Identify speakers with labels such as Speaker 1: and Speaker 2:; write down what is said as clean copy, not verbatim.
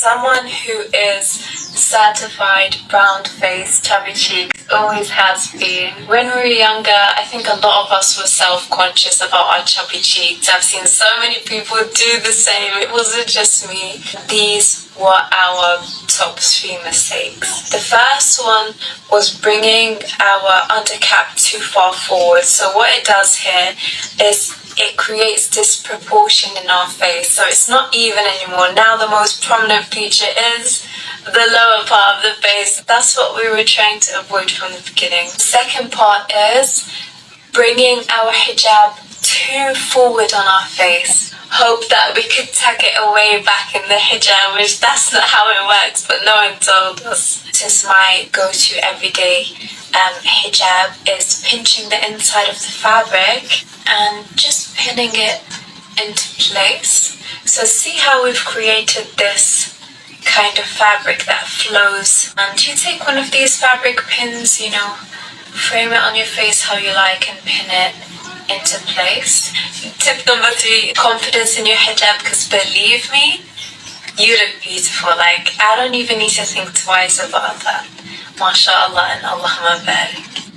Speaker 1: someone who is certified round-faced, chubby cheeks, always has been. When we were younger, I think a lot of us were self-conscious about our chubby cheeks. I've seen so many people do the same. It wasn't just me. These were our top 3 mistakes. The first one was bringing our undercap too far forward. So what it does here is it creates disproportion in our face. So it's not even anymore. Now the most prominent feature is the lower part of the face. That's what we were trying to avoid from the beginning. The second part is bringing our hijab too forward on our face. Hope that we could tuck it away back in the hijab, which that's not how it works, but no one told us. Since my go-to everyday hijab is pinching the inside of the fabric and just pinning it into place. So see how we've created this kind of fabric that flows, and you take one of these fabric pins, frame it on your face how you like and pin it into place. Tip number 3, confidence in your hijab, because believe me, you look beautiful. I don't even need to think twice about that. MashaAllah and Allahumma barik.